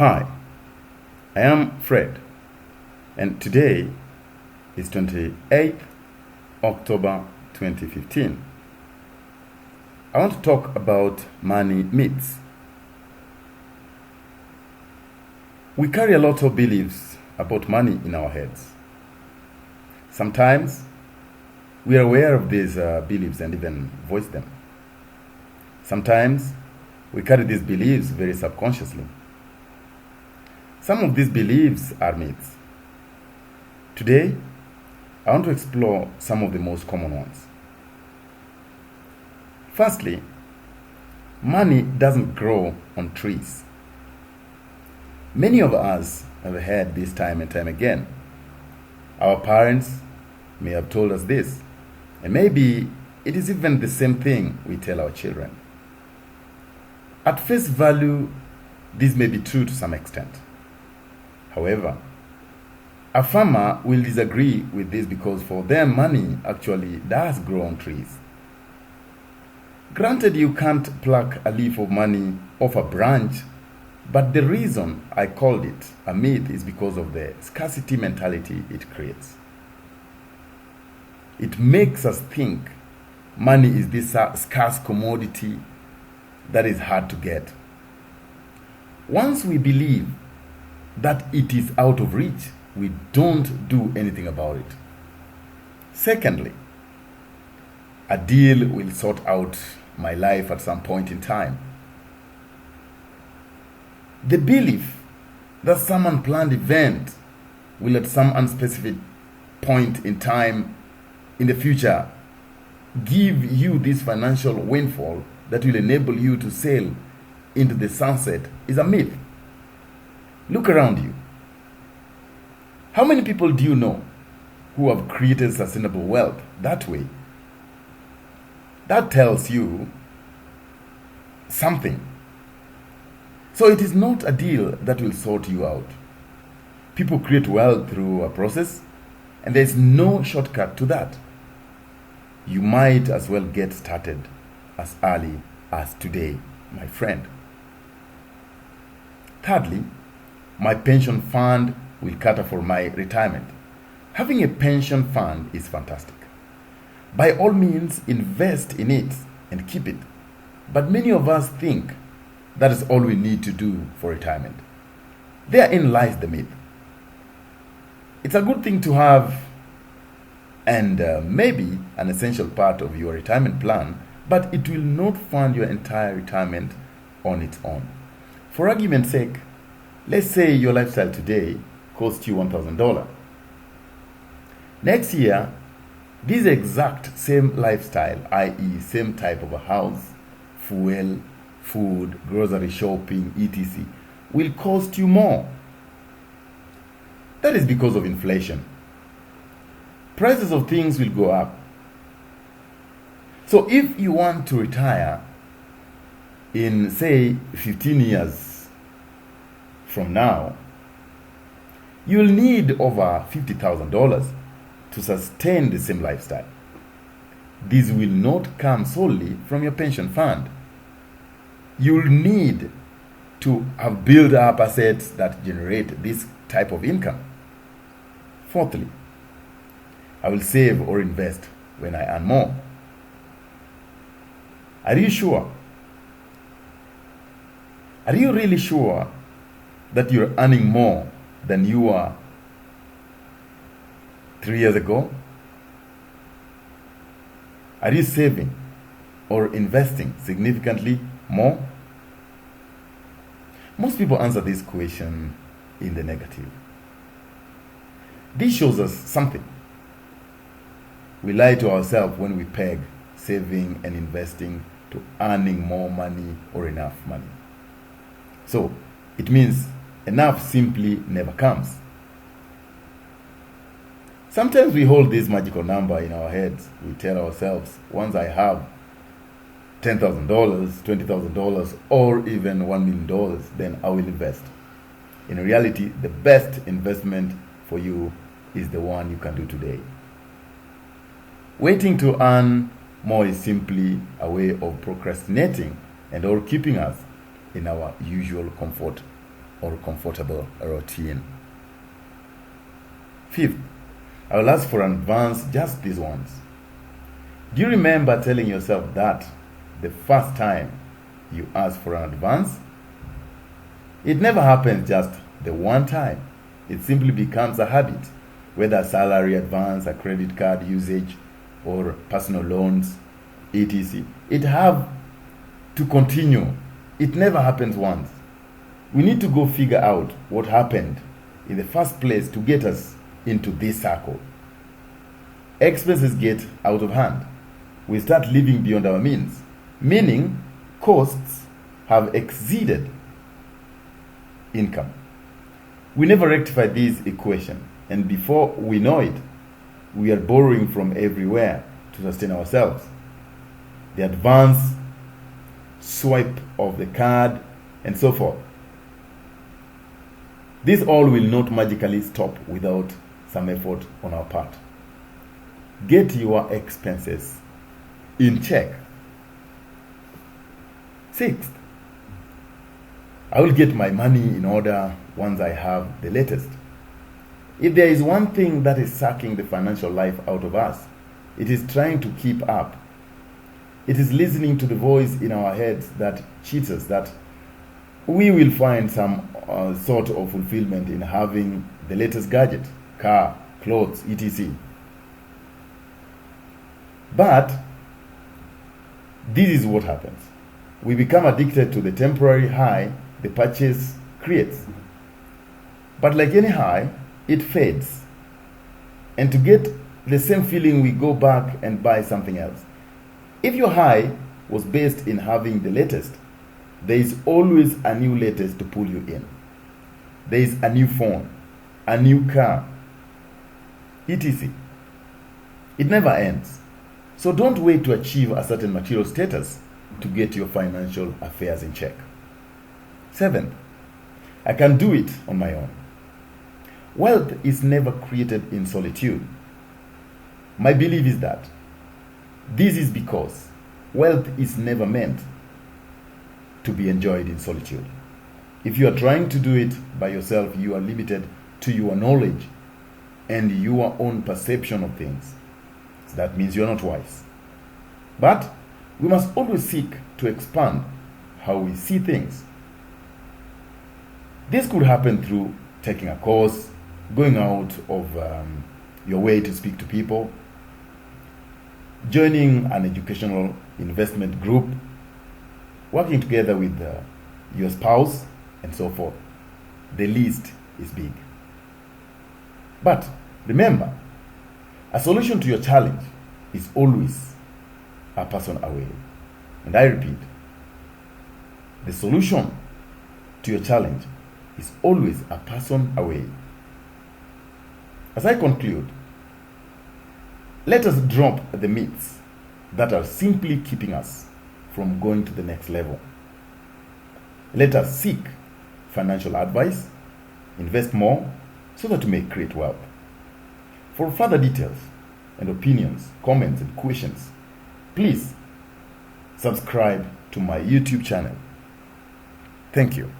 Hi, I am Fred, and today is 28th October 2015. I want to talk about money myths. We carry a lot of beliefs about money in our heads. Sometimes we are aware of these beliefs and even voice them. Sometimes we carry these beliefs very subconsciously. Some of these beliefs are myths. Today, I want to explore some of the most common ones. Firstly, money doesn't grow on trees. Many of us have heard this time and time again. Our parents may have told us this, and maybe it is even the same thing we tell our children. At face value, this may be true to some extent. However, a farmer will disagree with this because for them money actually does grow on trees. Granted, you can't pluck a leaf of money off a branch, but the reason I called it a myth is because of the scarcity mentality it creates. It makes us think money is this scarce commodity that is hard to get. Once we believe that it is out of reach, we don't do anything about it. Secondly, a deal will sort out my life at some point in time. The belief that some unplanned event will at some unspecified point in time in the future give you this financial windfall that will enable you to sail into the sunset is a myth. Look around you. How many people do you know who have created sustainable wealth that way? That tells you something. So it is not a deal that will sort you out. People create wealth through a process, and there is no shortcut to that. You might as well get started as early as today, my friend. Thirdly, my pension fund will cater for my retirement. Having a pension fund is fantastic. By all means, invest in it and keep it. But many of us think that is all we need to do for retirement. Therein lies the myth. It's a good thing to have and maybe an essential part of your retirement plan, but it will not fund your entire retirement on its own. For argument's sake, let's say your lifestyle today costs you $1,000. Next year, this exact same lifestyle, i.e., same type of a house, fuel, food, grocery shopping, etc., will cost you more. That is because of inflation. Prices of things will go up. So if you want to retire in, say, 15 years from now, you'll need over $50,000 to sustain the same lifestyle. This will not come solely from your pension fund. You'll need to have built up assets that generate this type of income. Fourthly, I will save or invest when I earn more. Are you sure? Are you really sure that you're earning more than you were 3 years ago? Are you saving or investing significantly more? Most people answer this question in the negative. This shows us something. We lie to ourselves when we peg saving and investing to earning more money or enough money. So it means enough simply never comes. Sometimes we hold this magical number in our heads. We tell ourselves, once I have $10,000, $20,000, or even $1 million, then I will invest. In reality, the best investment for you is the one you can do today. Waiting to earn more is simply a way of procrastinating and or keeping us in our usual comfort or comfortable routine. Fifth, I will ask for an advance just this once. Do you remember telling yourself that the first time you asked for an advance? It never happens just the one time. It simply becomes a habit, whether a salary advance, a credit card usage, or personal loans, etc. It have to continue. It never happens once. We need to go figure out what happened in the first place to get us into this circle. Expenses get out of hand. We start living beyond our means, meaning costs have exceeded income. We never rectify this equation, and before we know it, we are borrowing from everywhere to sustain ourselves. The advance, swipe of the card, and so forth. This all will not magically stop without some effort on our part. Get your expenses in check. Sixth, I will get my money in order once I have the latest. If there is one thing that is sucking the financial life out of us, it is trying to keep up. It is listening to the voice in our heads that cheats us that we will find some sort of fulfillment in having the latest gadget, car, clothes, etc. But this is what happens. We become addicted to the temporary high the purchase creates. But like any high, it fades. And to get the same feeling, we go back and buy something else. If your high was based in having the latest, there is always a new latest to pull you in. There is a new phone, a new car, etc. It never ends. So don't wait to achieve a certain material status to get your financial affairs in check. Seventh, I can do it on my own. Wealth is never created in solitude. My belief is that this is because wealth is never meant to be enjoyed in solitude. If you are trying to do it by yourself, you are limited to your knowledge and your own perception of things. So that means you are not wise. But we must always seek to expand how we see things. This could happen through taking a course, going out of your way to speak to people, joining an educational investment group, working together with your spouse, and so forth. The list is big. But remember, a solution to your challenge is always a person away. And I repeat, the solution to your challenge is always a person away. As I conclude, let us drop the myths that are simply keeping us from going to the next level. Let us seek financial advice, invest more, so that we may create wealth. For further details and opinions, comments, and questions, please subscribe to my YouTube channel. Thank you.